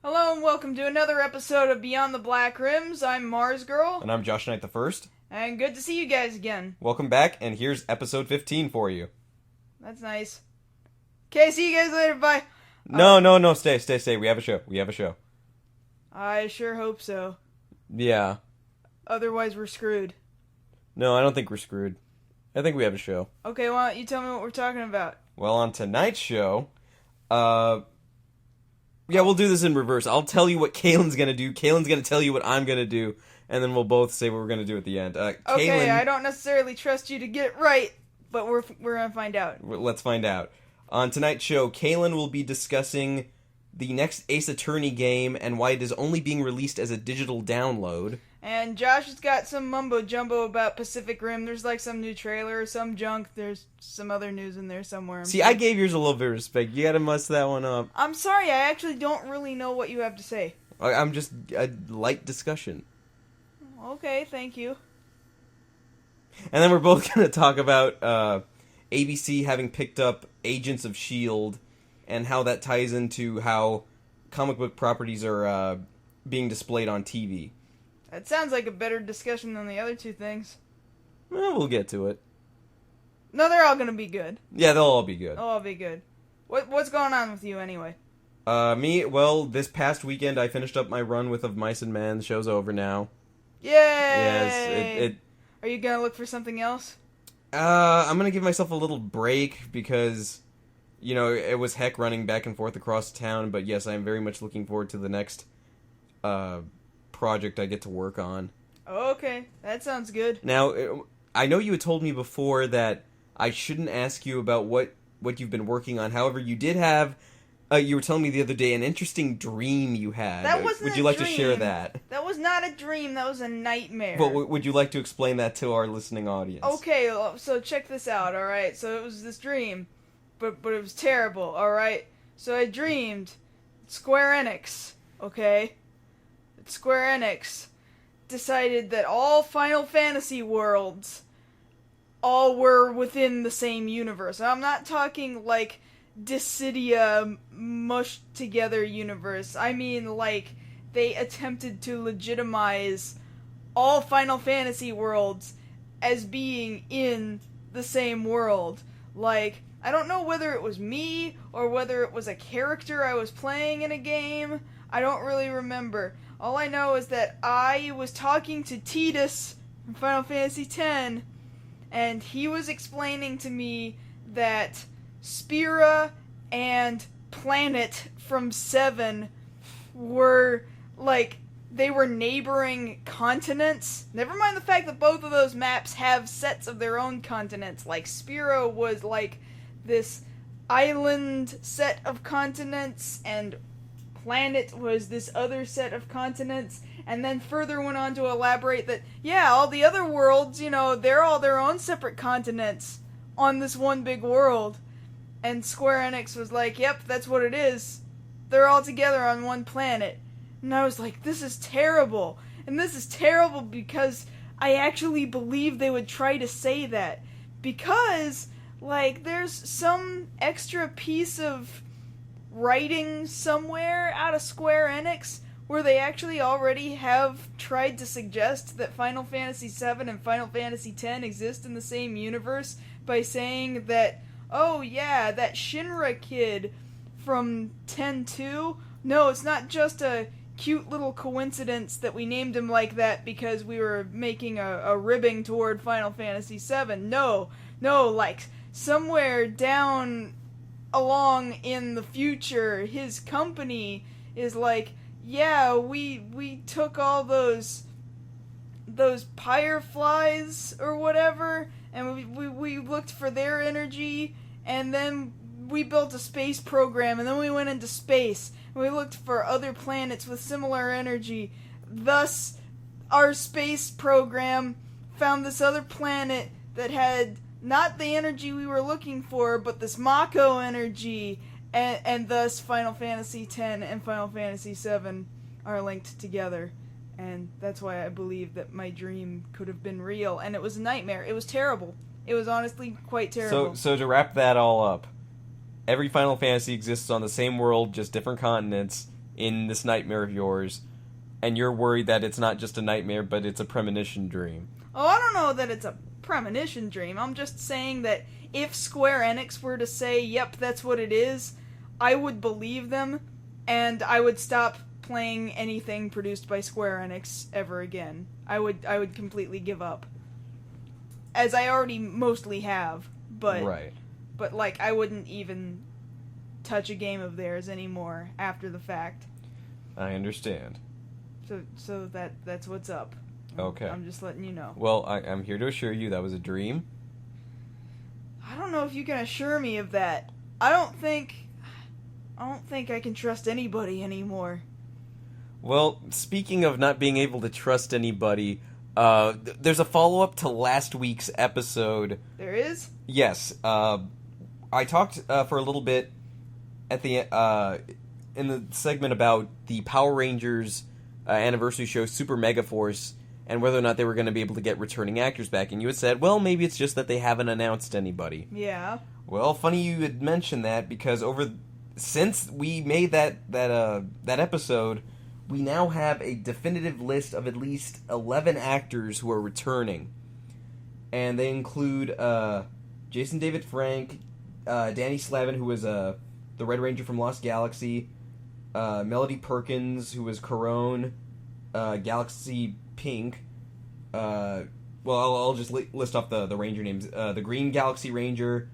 Hello and welcome to another episode of Beyond the Black Rims. I'm Mars Girl. And I'm Josh Knight the First. And good to see you guys again. Welcome back, and here's episode 15 for you. That's nice. Okay, see you guys later, bye. No, stay. We have a show. I sure hope so. Yeah. Otherwise we're screwed. No, I don't think we're screwed. I think we have a show. Okay, why don't you tell me what we're talking about? Well, on tonight's show, yeah, we'll do this in reverse. I'll tell you what Kaylin's gonna do, Kaylin's gonna tell you what I'm gonna do, and then we'll both say what we're gonna do at the end. Okay, Kaylin, I don't necessarily trust you to get it right, but we're gonna find out. Let's find out. On tonight's show, Kaylin will be discussing the next Ace Attorney game and why it is only being released as a digital download. And Josh has got some mumbo-jumbo about Pacific Rim. There's like some new trailer or some junk. There's some other news in there somewhere. See, I gave yours a little bit of respect. You gotta muss that one up. I'm sorry, I actually don't really know what you have to say. I'm just a light discussion. Okay, thank you. And then we're both gonna talk about ABC having picked up Agents of S.H.I.E.L.D. and how that ties into how comic book properties are being displayed on TV. That sounds like a better discussion than the other two things. Well, we'll get to it. No, they're all gonna be good. Yeah, they'll all be good. They'll all be good. What's going on with you anyway? Well, this past weekend I finished up my run with Of Mice and Men. The show's over now. Yay! Yes, Are you gonna look for something else? I'm gonna give myself a little break because, you know, it was heck running back and forth across town, but yes, I am very much looking forward to the next, project I get to work on. Okay, that sounds good. Now, I know you had told me before that I shouldn't ask you about what you've been working on. However, you did have, you were telling me the other day, an interesting dream you had. That wasn't Would you a like dream. to share that? That was not a dream, that was a nightmare. But would you like to explain that to our listening audience? Okay, so check this out, alright? So it was this dream, but it was terrible, alright? So I dreamed Square Enix, okay? Square Enix decided that all Final Fantasy worlds all were within the same universe. I'm not talking like Dissidia mushed together universe. I mean like they attempted to legitimize all Final Fantasy worlds as being in the same world. Like, I don't know whether it was me or whether it was a character I was playing in a game. I don't really remember. All I know is that I was talking to Tidus from Final Fantasy X, and he was explaining to me that Spira and Planet from 7 were, like, they were neighboring continents. Never mind the fact that both of those maps have sets of their own continents. Like, Spira was, like, this island set of continents, and Planet was this other set of continents, and then further went on to elaborate that, yeah, all the other worlds, you know, they're all their own separate continents on this one big world. And Square Enix was like, yep, that's what it is. They're all together on one planet. And I was like, this is terrible. And this is terrible because I actually believe they would try to say that. Because, like, there's some extra piece of writing somewhere out of Square Enix where they actually already have tried to suggest that Final Fantasy VII and Final Fantasy X exist in the same universe by saying that, oh yeah, that Shinra kid from 10-2, no, it's not just a cute little coincidence that we named him like that because we were making a ribbing toward Final Fantasy VII. No, like, somewhere down along in the future, his company is like, yeah, we took all those fireflies or whatever, and we looked for their energy, and then we built a space program, and then we went into space, and we looked for other planets with similar energy. Thus, our space program found this other planet that had not the energy we were looking for, but this Mako energy, and thus Final Fantasy X and Final Fantasy VII are linked together. And that's why I believe that my dream could have been real, and it was a nightmare. It was terrible. It was honestly quite terrible. So to wrap that all up, every Final Fantasy exists on the same world, just different continents, in this nightmare of yours, and you're worried that it's not just a nightmare, but it's a premonition dream. Oh, I don't know that it's a premonition dream. I'm just saying that if Square Enix were to say, yep, that's what it is, I would believe them, and I would stop playing anything produced by Square Enix ever again. I would completely give up. As I already mostly have, but... Right. But, like, I wouldn't even touch a game of theirs anymore after the fact. I understand. So that's what's up. Okay. I'm just letting you know. Well, I'm here to assure you that was a dream. I don't know if you can assure me of that. I don't think I can trust anybody anymore. Well, speaking of not being able to trust anybody, there's a follow-up to last week's episode. There is? Yes. I talked for a little bit at the in the segment about the Power Rangers anniversary show Super Mega Force and whether or not they were going to be able to get returning actors back. And you had said, well, maybe it's just that they haven't announced anybody. Yeah. Well, funny you had mentioned that because since we made that episode, we now have a definitive list of at least 11 actors who are returning. And they include Jason David Frank, Danny Slavin, who was the Red Ranger from Lost Galaxy, Melody Perkins, who was Corone, Galaxy Pink. Well, I'll just list off the Ranger names. The Green Galaxy Ranger,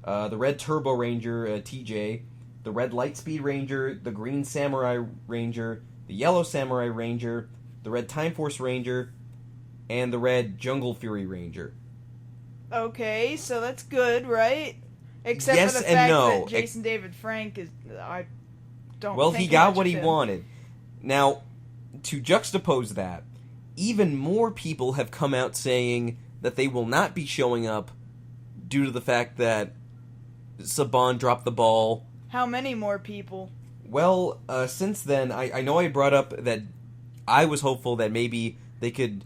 the Red Turbo Ranger, TJ, the Red Lightspeed Ranger, the Green Samurai Ranger, the Yellow Samurai Ranger, the Red Time Force Ranger, and the Red Jungle Fury Ranger. Okay, so that's good, right? Except yes for the and fact no. that Jason David Frank is... I don't Well, think he got much what of he him. wanted. Now, to juxtapose that, even more people have come out saying that they will not be showing up due to the fact that Saban dropped the ball. How many more people? Well, since then, I know I brought up that I was hopeful that maybe they could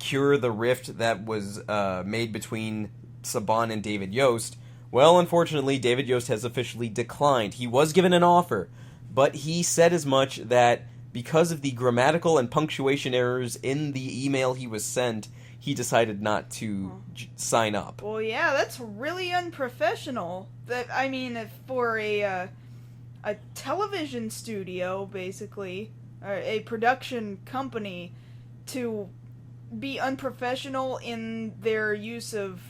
cure the rift that was made between Saban and David Yost. Well, unfortunately, David Yost has officially declined. He was given an offer, but he said as much that because of the grammatical and punctuation errors in the email he was sent, he decided not to sign up. Well, yeah, that's really unprofessional. I mean, for a television studio, basically, or a production company, to be unprofessional in their use of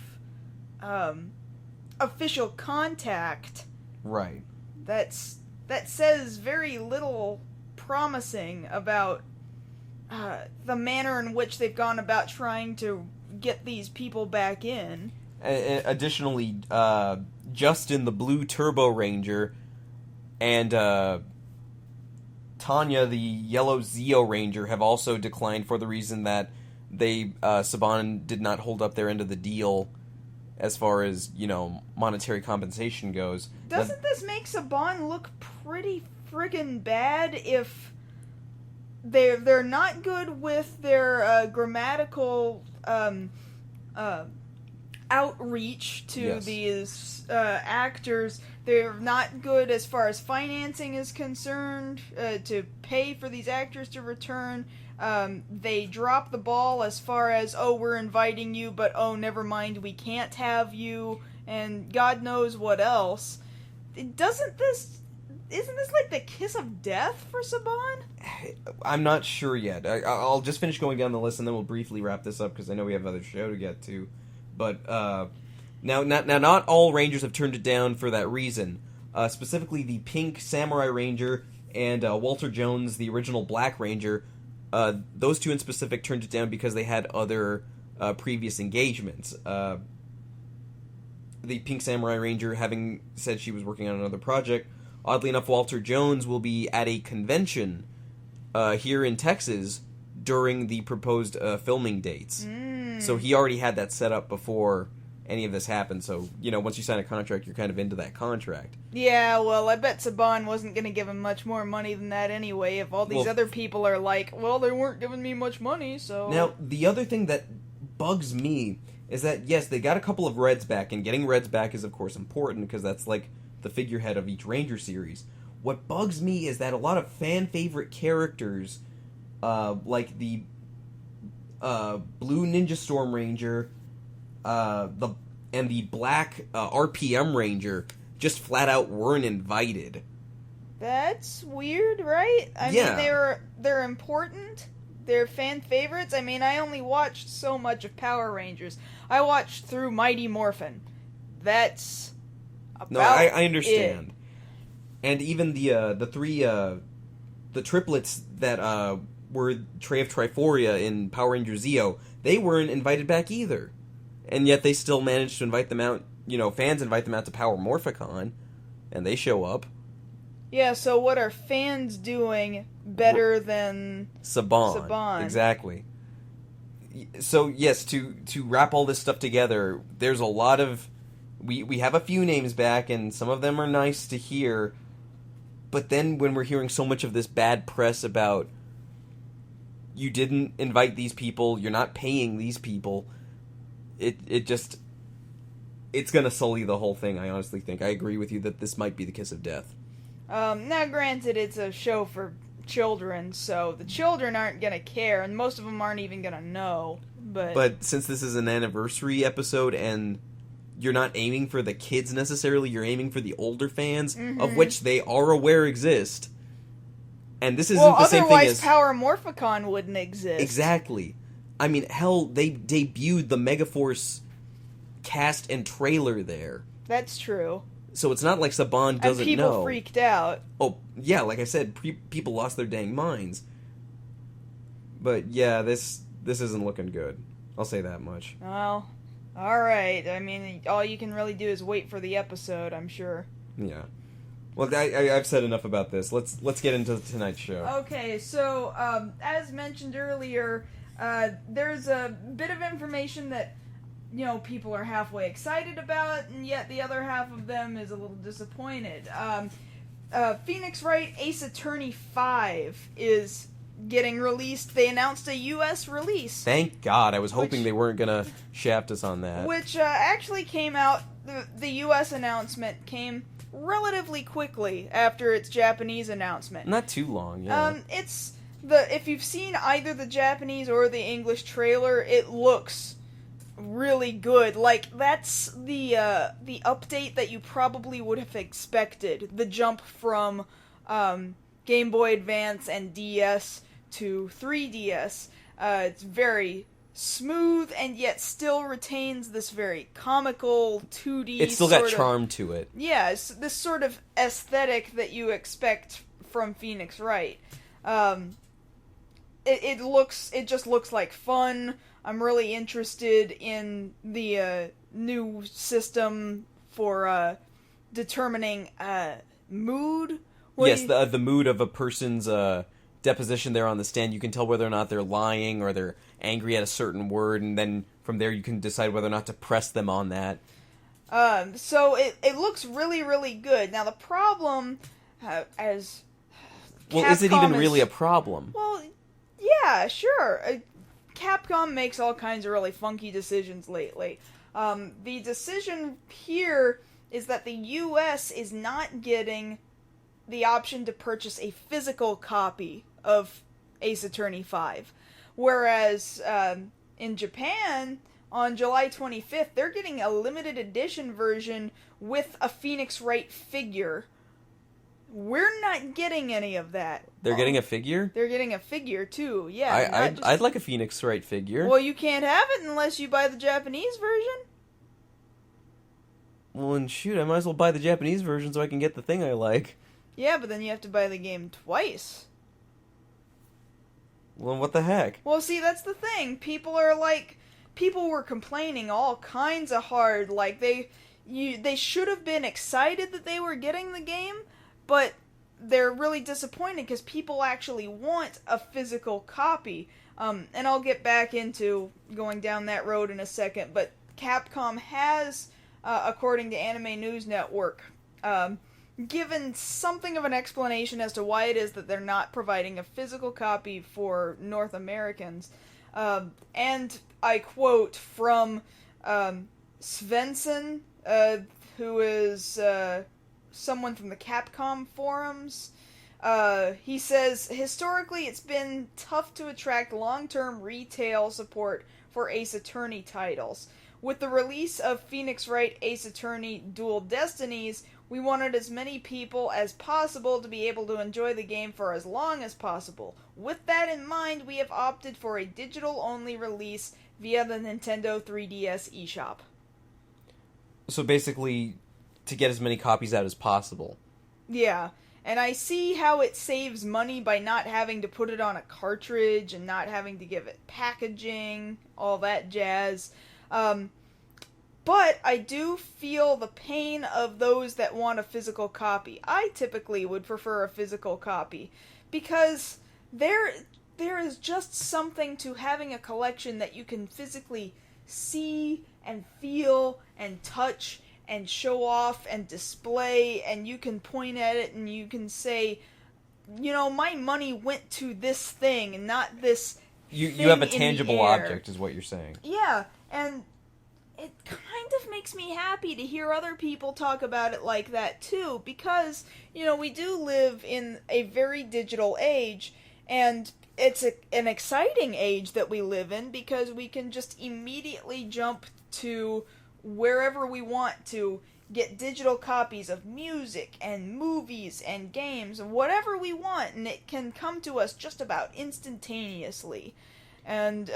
official contact. Right. That says very little promising about the manner in which they've gone about trying to get these people back in. Additionally, Justin, the Blue Turbo Ranger, and Tanya, the Yellow Zeo Ranger, have also declined for the reason that Saban did not hold up their end of the deal as far as, monetary compensation goes. Doesn't this make Saban look pretty friggin' bad if they're not good with their grammatical outreach to Yes. these actors? They're not good as far as financing is concerned to pay for these actors to return. They drop the ball as far as, oh, we're inviting you, but oh, never mind, we can't have you, and God knows what else. Isn't this like the kiss of death for Saban? I'm not sure yet. I'll just finish going down the list and then we'll briefly wrap this up because I know we have another show to get to. But now, not all Rangers have turned it down for that reason. Specifically, the Pink Samurai Ranger and Walter Jones, the original Black Ranger. Those two in specific turned it down because they had other previous engagements. The Pink Samurai Ranger having said she was working on another project. Oddly enough, Walter Jones will be at a convention here in Texas during the proposed filming dates. So he already had that set up before any of this happened. So, once you sign a contract, you're kind of into that contract. Yeah, well, I bet Saban wasn't going to give him much more money than that anyway, if all these other people are like, well, they weren't giving me much money, so... Now, the other thing that bugs me is that, yes, they got a couple of Reds back, and getting Reds back is, of course, important, because that's, like, the figurehead of each Ranger series. what bugs me is that a lot of fan favorite characters, like the Blue Ninja Storm Ranger, the Black RPM Ranger, just flat out weren't invited. That's weird, right? I mean, they're important. They're fan favorites. I mean, I only watched so much of Power Rangers. I watched through Mighty Morphin. That's about No, I understand. And even the three the triplets that were Tray of Triforia in Power Rangers Zeo, they weren't invited back either. And yet they still managed to invite them out, fans invite them out to Power Morphicon, and they show up. Yeah, so what are fans doing better than Saban? Exactly. So, yes, to wrap all this stuff together, there's a lot of... We have a few names back, and some of them are nice to hear, but then when we're hearing so much of this bad press about you didn't invite these people, you're not paying these people, it's gonna sully the whole thing, I honestly think. I agree with you that this might be the kiss of death. Now, granted, it's a show for children, so the children aren't gonna care, and most of them aren't even gonna know. But since this is an anniversary episode, and you're not aiming for the kids necessarily, you're aiming for the older fans, of which they are aware exist. And this isn't the same thing as... otherwise Power Morphicon wouldn't exist. Exactly. I mean, hell, they debuted the Megaforce cast and trailer there. That's true. So it's not like Saban doesn't know. And people freaked out. Oh, yeah, like I said, people lost their dang minds. But yeah, this isn't looking good. I'll say that much. Well, alright. I mean, all you can really do is wait for the episode, I'm sure. Yeah. Well, I've said enough about this. Let's get into tonight's show. Okay, so, as mentioned earlier, there's a bit of information that people are halfway excited about, and yet the other half of them is a little disappointed. Phoenix Wright Ace Attorney 5 is getting released. They announced a U.S. release. Thank God. I was hoping they weren't going to shaft us on that. Which actually came out, the U.S. announcement came relatively quickly after its Japanese announcement. Not too long, yeah. If you've seen either the Japanese or the English trailer, it looks really good. Like, that's the update that you probably would have expected. The jump from Game Boy Advance and DS to 3DS. It's very smooth and yet still retains this very comical 2D. It's still got charm to it. Yeah, it's this sort of aesthetic that you expect from Phoenix Wright. It just looks like fun. I'm really interested in the new system for determining mood. Yes, the mood of a person's deposition there on the stand. You can tell whether or not they're lying or they're angry at a certain word, and then from there you can decide whether or not to press them on that. So it looks really, really good. Now the problem, as well, Capcom is it even really a problem? Well, yeah, sure. Capcom makes all kinds of really funky decisions lately. The decision here is that the U.S. is not getting the option to purchase a physical copy of Ace Attorney 5. Whereas in Japan, on July 25th, they're getting a limited edition version with a Phoenix Wright figure. We're not getting any of that. They're getting a figure? They're getting a figure, too, yeah. I'd like a Phoenix Wright figure. Well, you can't have it unless you buy the Japanese version. Well, and shoot, I might as well buy the Japanese version so I can get the thing I like. Yeah, but then you have to buy the game twice. Well, what the heck? Well, see, that's the thing. People were complaining all kinds of hard. Like, they should have been excited that they were getting the game, but they're really disappointed because people actually want a physical copy. And I'll get back into going down that road in a second, but Capcom has, according to Anime News Network, given something of an explanation as to why it is that they're not providing a physical copy for North Americans. And I quote from Svensson, who is someone from the Capcom forums. He says, historically it's been tough to attract long-term retail support for Ace Attorney titles. With the release of Phoenix Wright Ace Attorney Dual Destinies, we wanted as many people as possible to be able to enjoy the game for as long as possible. With that in mind, we have opted for a digital-only release via the Nintendo 3DS eShop. So basically, to get as many copies out as possible. Yeah. And I see how it saves money by not having to put it on a cartridge and not having to give it packaging, all that jazz. But I do feel the pain of those that want a physical copy. I typically would prefer a physical copy because there is just something to having a collection that you can physically see and feel and touch and show off and display, and you can point at it and you can say, you know, my money went to this thing and not this You have a tangible object, is what you're saying. Yeah, and it kind of makes me happy to hear other people talk about it like that too, because, you know, we do live in a very digital age, and it's an exciting age that we live in because we can just immediately jump to wherever we want to get digital copies of music and movies and games and whatever we want, and it can come to us just about instantaneously. And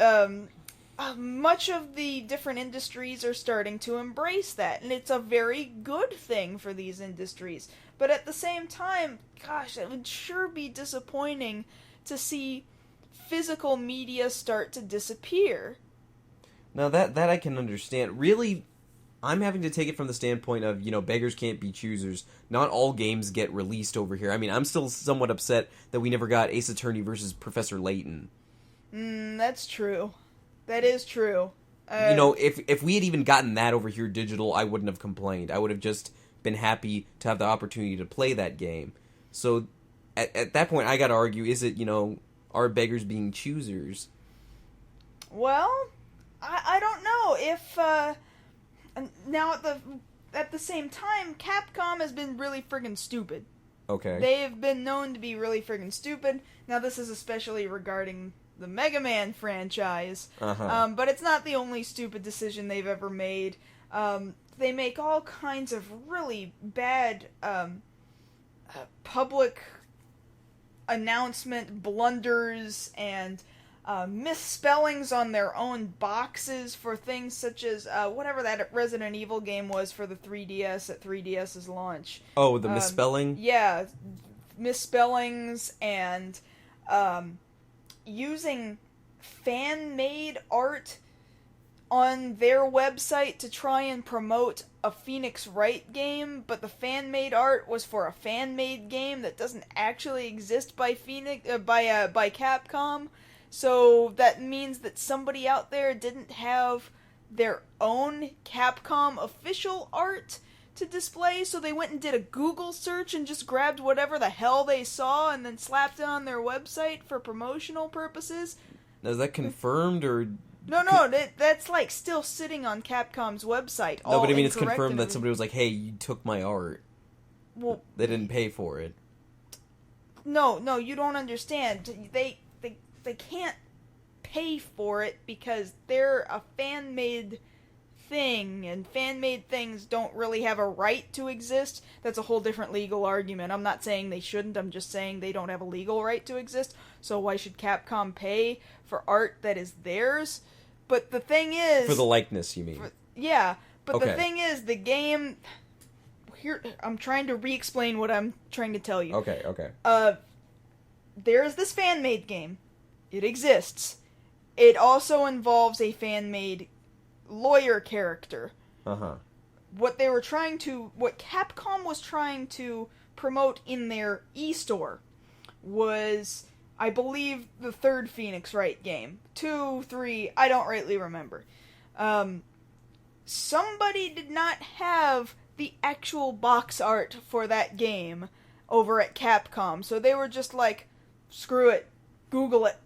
much of the different industries are starting to embrace that, and it's a very good thing for these industries. But at the same time, gosh, it would sure be disappointing to see physical media start to disappear. Now that I can understand. Really, I'm having to take it from the standpoint of, you know, beggars can't be choosers. Not all games get released over here. I mean, I'm still somewhat upset that we never got Ace Attorney versus Professor Layton. That's true. That is true. You know, if we had even gotten that over here digital, I wouldn't have complained. I would have just been happy to have the opportunity to play that game. So, at that point, I gotta argue, is it, you know, are beggars being choosers? Well, I don't know. If, now, at the same time, Capcom has been really friggin' stupid. Okay. They have been known to be really friggin' stupid. Now, this is especially regarding the Mega Man franchise. But it's not the only stupid decision they've ever made. They make all kinds of really bad public announcement blunders and misspellings on their own boxes for things such as whatever that Resident Evil game was for the 3DS at 3DS's launch. Oh, the misspelling? Yeah, misspellings and using fan-made art on their website to try and promote a Phoenix Wright game, but the fan-made art was for a fan-made game that doesn't actually exist by by Capcom. So that means that somebody out there didn't have their own Capcom official art to display, so they went and did a Google search and just grabbed whatever the hell they saw and then slapped it on their website for promotional purposes. Now, is that confirmed, or... No, that's like still sitting on Capcom's website. No, but I mean, it's confirmed that somebody was like, hey, you took my art. Well, they didn't pay for it. No, you don't understand. They can't pay for it because they're a fan-made thing, and fan-made things don't really have a right to exist. That's a whole different legal argument. I'm not saying they shouldn't, I'm just saying they don't have a legal right to exist, so why should Capcom pay for art that is theirs? But the thing is... For the likeness, you mean? Yeah, but okay. The thing is, the game... Here, I'm trying to re-explain what I'm trying to tell you. Okay. There's this fan-made game. It exists. It also involves a fan-made lawyer character. What Capcom was trying to promote in their e-store was, I believe, the third Phoenix Wright game. 2, 3, I don't rightly remember. Somebody did not have the actual box art for that game over at Capcom, so they were just like, screw it, Google it.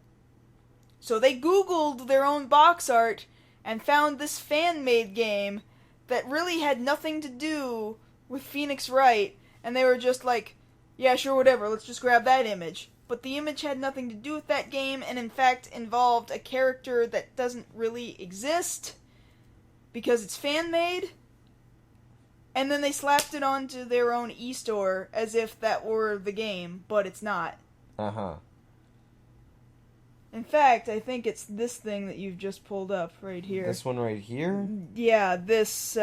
So they Googled their own box art and found this fan-made game that really had nothing to do with Phoenix Wright, and they were just like, yeah, sure, whatever, let's just grab that image. But the image had nothing to do with that game, and in fact involved a character that doesn't really exist because it's fan-made. And then they slapped it onto their own e-store as if that were the game, but it's not. Uh-huh. In fact, I think it's this thing that you've just pulled up right here. This one right here? Yeah, this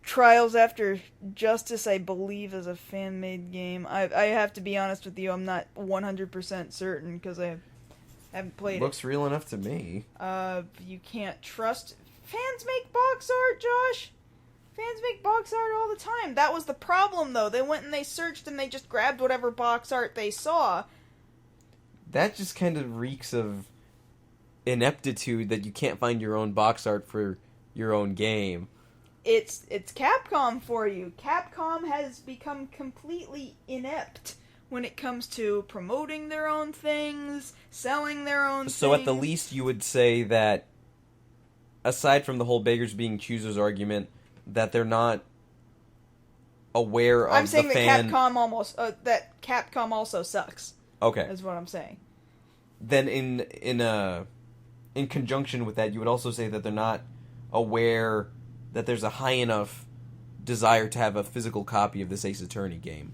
Trials After Justice, I believe, is a fan-made game. I have to be honest with you, I'm not 100% certain because I haven't played it. Looks real enough to me. You can't trust... Fans make box art, Josh! Fans make box art all the time. That was the problem, though. They went and they searched and they just grabbed whatever box art they saw. That just kind of reeks of ineptitude that you can't find your own box art for your own game. It's Capcom for you. Capcom has become completely inept when it comes to promoting their own things, selling their own things. So at the least you would say that, aside from the whole beggars being choosers argument, that they're not aware of I'm saying the fan... that Capcom also sucks. Okay. Is what I'm saying. Then in conjunction with that, you would also say that they're not aware that there's a high enough desire to have a physical copy of this Ace Attorney game.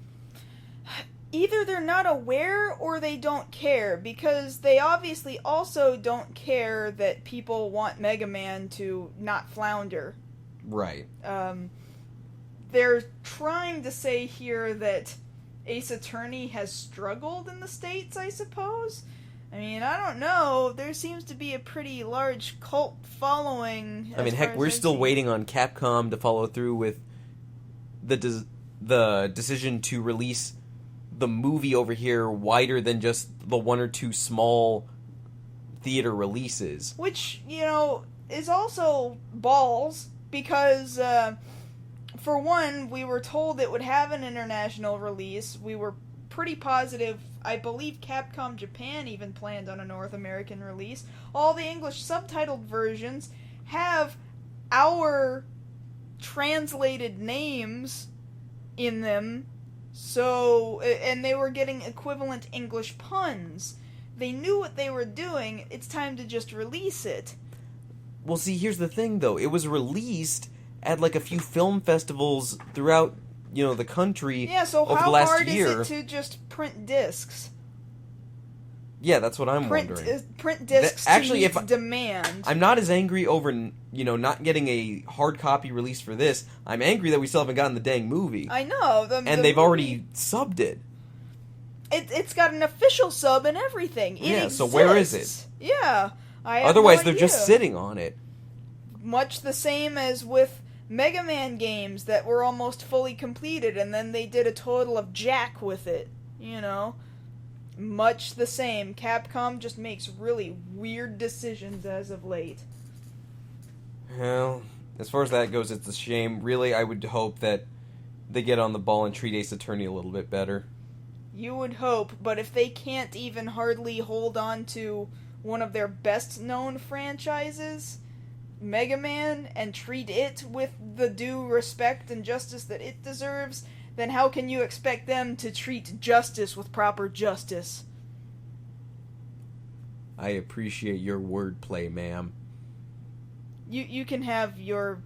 Either they're not aware or they don't care, because they obviously also don't care that people want Mega Man to not flounder. Right. They're trying to say here that Ace Attorney has struggled in the States, I suppose? I mean, I don't know. There seems to be a pretty large cult following. I mean, heck, we're still waiting on Capcom to follow through with the decision to release the movie over here wider than just the one or two small theater releases. Which, is also balls, because, for one, we were told it would have an international release. We were pretty positive. I believe Capcom Japan even planned on a North American release. All the English subtitled versions have our translated names in them, so, and they were getting equivalent English puns. They knew what they were doing. It's time to just release it. Well, see, here's the thing, though. It was released at, like, a few film festivals throughout, the country over the last year. How hard is it to just print discs? Yeah, that's what I'm wondering. Print discs to meet demand. I'm not as angry over, not getting a hard copy release for this. I'm angry that we still haven't gotten the dang movie. I know. And they've already subbed it. It's got an official sub and everything. It exists. So where is it? Yeah. Otherwise, they're just sitting on it. Much the same as with Mega Man games that were almost fully completed, and then they did a total of jack with it. Much the same. Capcom just makes really weird decisions as of late. Well, as far as that goes, it's a shame. Really, I would hope that they get on the ball and treat Ace Attorney a little bit better. You would hope, but if they can't even hardly hold on to one of their best-known franchises, Mega Man, and treat it with the due respect and justice that it deserves, then how can you expect them to treat justice with proper justice? I appreciate your wordplay, ma'am. You can have your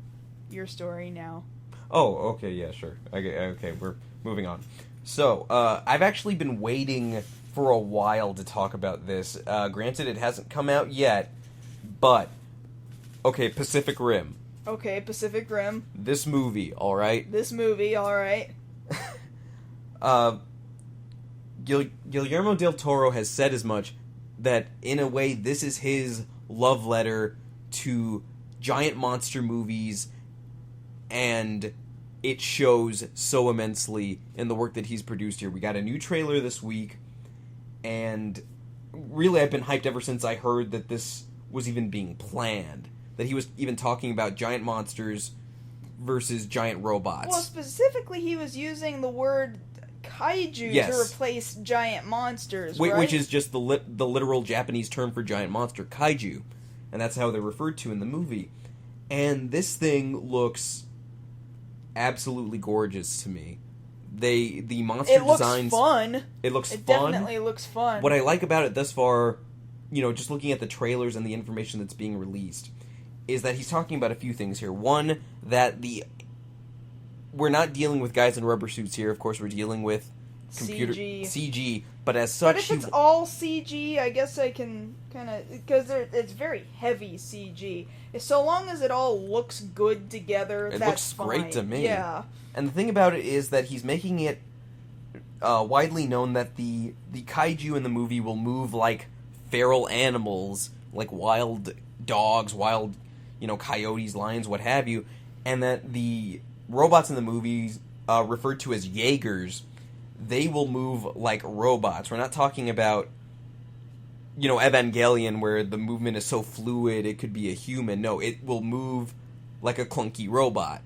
story now. Oh, okay, yeah, sure. Okay, we're moving on. So, I've actually been waiting for a while to talk about this. Granted, it hasn't come out yet, but... Okay, Pacific Rim. Okay, Pacific Rim. This movie, alright? Guillermo del Toro has said as much, that in a way this is his love letter to giant monster movies, and it shows so immensely in the work that he's produced here. We got a new trailer this week, and really I've been hyped ever since I heard that this was even being planned. That he was even talking about giant monsters versus giant robots. Well, specifically he was using the word kaiju to replace giant monsters, right? Which is just the literal Japanese term for giant monster, kaiju. And that's how they're referred to in the movie. And this thing looks absolutely gorgeous to me. The monster It looks designs... fun. It looks It fun. definitely looks fun. What I like about it thus far, just looking at the trailers and the information that's being released, is that he's talking about a few things here. One, that we're not dealing with guys in rubber suits here. Of course, we're dealing with CG, but as such... But if it's all CG, I guess I can kind of... Because it's very heavy CG. So long as it all looks good together, that's looks fine. great to me. Yeah. And the thing about it is that he's making it widely known that the kaiju in the movie will move like feral animals, like wild dogs, wild, coyotes, lions, what have you, and that the robots in the movies, referred to as Jaegers, they will move like robots. We're not talking about, Evangelion, where the movement is so fluid it could be a human. No, it will move like a clunky robot.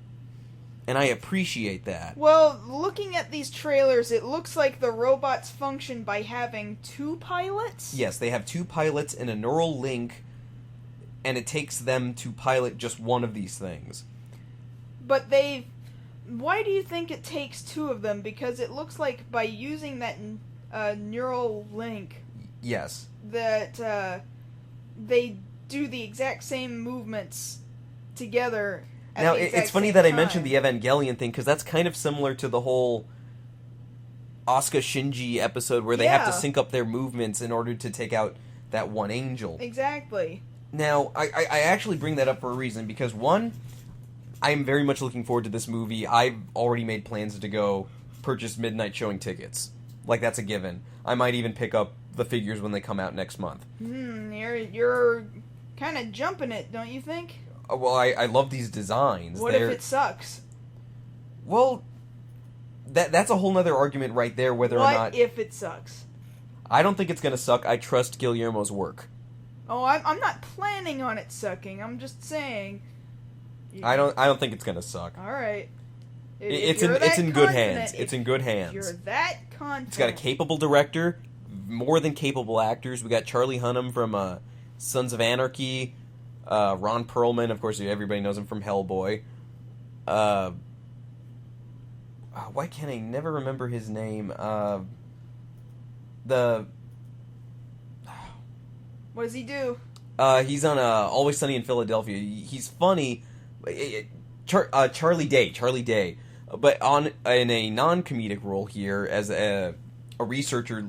And I appreciate that. Well, looking at these trailers, it looks like the robots function by having 2 pilots? Yes, they have 2 pilots and a neural link, and it takes them to pilot just one of these things. But why do you think it takes 2 of them? Because it looks like by using that neural link... Yes. That they do the exact same movements together. Now, it's funny that I mentioned the Evangelion thing, because that's kind of similar to the whole Asuka Shinji episode where they have to sync up their movements in order to take out that one angel. Exactly. Now, I actually bring that up for a reason, because one, I'm very much looking forward to this movie. I've already made plans to go purchase midnight showing tickets. Like, that's a given. I might even pick up the figures when they come out next month. You're kind of jumping it, don't you think? Well, I love these designs. What if it sucks? Well, that's a whole nother argument right there, whether or not... What if it sucks? I don't think it's going to suck. I trust Guillermo's work. Oh, I'm not planning on it sucking. I'm just saying... I don't think it's going to suck. Alright. It's in good hands. It's in good hands. If you're that confident... It's got a capable director, more than capable actors. We got Charlie Hunnam from Sons of Anarchy... Ron Perlman, of course, everybody knows him from Hellboy. Why can't I never remember his name? What does he do? He's on Always Sunny in Philadelphia. He's funny. Charlie Day. But in a non-comedic role here as a researcher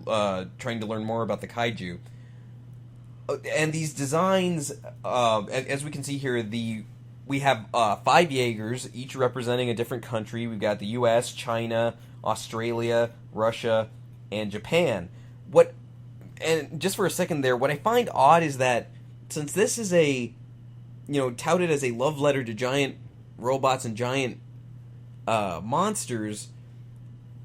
trying to learn more about the kaiju. And these designs, as we can see here, we have 5 Jaegers, each representing a different country. We've got the U.S., China, Australia, Russia, and Japan. And just for a second there, what I find odd is that since this is touted as a love letter to giant robots and giant monsters,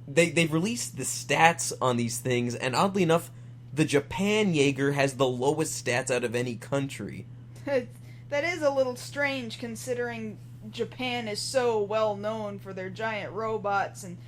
they've released the stats on these things, and oddly enough, the Japan Jaeger has the lowest stats out of any country. That is a little strange, considering Japan is so well known for their giant robots, and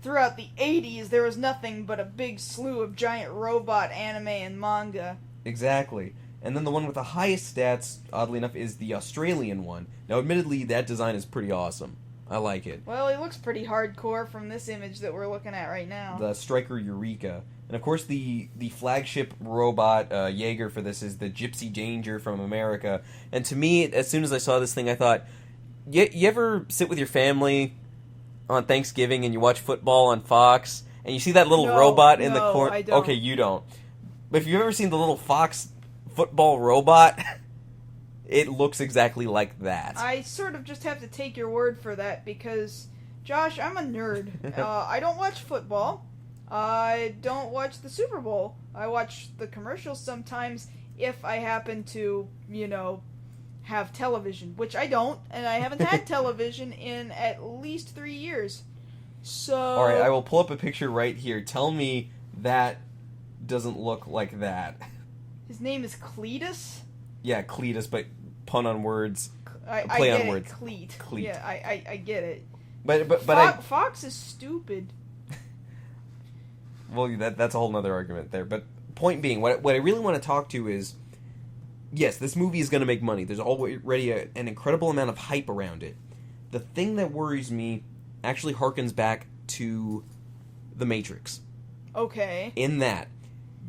throughout the 80s there was nothing but a big slew of giant robot anime and manga. Exactly. And then the one with the highest stats, oddly enough, is the Australian one. Now, admittedly, that design is pretty awesome. I like it. Well, it looks pretty hardcore from this image that we're looking at right now. The Striker Eureka. And of course, the flagship robot Jaeger for this is the Gypsy Danger from America. And to me, as soon as I saw this thing, I thought, you ever sit with your family on Thanksgiving and you watch football on Fox, and you see that little robot in the corner? I don't. Okay, you don't. But if you've ever seen the little Fox football robot, it looks exactly like that. I sort of just have to take your word for that because, Josh, I'm a nerd. I don't watch football. I don't watch the Super Bowl. I watch the commercials sometimes if I happen to, have television, which I don't, and I haven't had television in at least 3 years. So... Alright, I will pull up a picture right here. Tell me that doesn't look like that. His name is Cletus? Yeah, Cletus, but pun on words. I play get on it, words. Cleat. Cleat. Yeah, I get it. But Fox is stupid. Well, that's a whole nother argument there. But point being, what I really want to talk to is, yes, this movie is going to make money. There's already an incredible amount of hype around it. The thing that worries me actually harkens back to The Matrix. Okay. In that,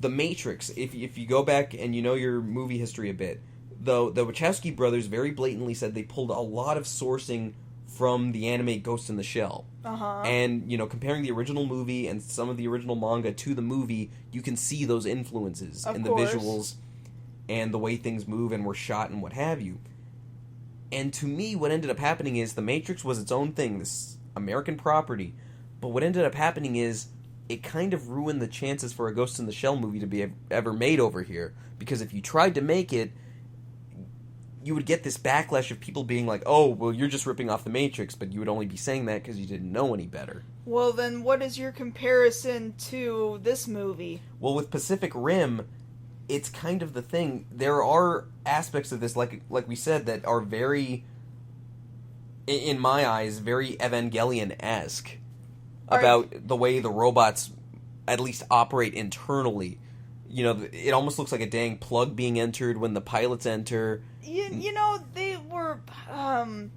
The Matrix, if you go back and you know your movie history a bit, the Wachowski brothers very blatantly said they pulled a lot of sourcing from the anime Ghost in the Shell. Uh-huh. And, comparing the original movie and some of the original manga to the movie, you can see those influences in the visuals and the way things move and were shot and what have you. And to me, what ended up happening is The Matrix was its own thing, this American property. But what ended up happening is it kind of ruined the chances for a Ghost in the Shell movie to be ever made over here. Because if you tried to make it, you would get this backlash of people being like, oh, well, you're just ripping off The Matrix, but you would only be saying that because you didn't know any better. Well, then what is your comparison to this movie? Well, with Pacific Rim, it's kind of the thing. There are aspects of this, like we said, that are very, in my eyes, very Evangelion-esque. About the way the robots at least operate internally. It almost looks like a dang plug being entered when the pilots enter. They were kind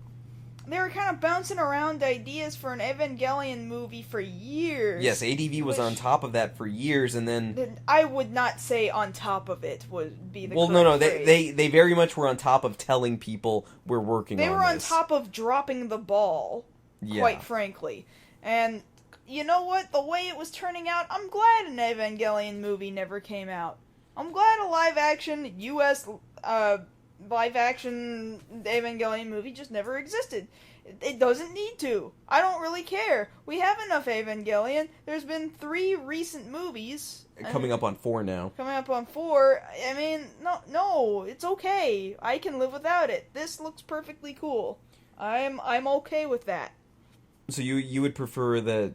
of bouncing around ideas for an Evangelion movie for years. Yes, ADV was on top of that for years, and then... I would not say on top of it would be the correct phrase. They very much were on top of telling people we're working on this. They were on top of dropping the ball, quite frankly. And... you know what? The way it was turning out, I'm glad an Evangelion movie never came out. I'm glad a live-action U.S. Live-action Evangelion movie just never existed. It doesn't need to. I don't really care. We have enough Evangelion. There's been 3 recent movies. Coming up on 4 now. Coming up on 4. I mean, no, it's okay. I can live without it. This looks perfectly cool. I'm okay with that. So you would prefer that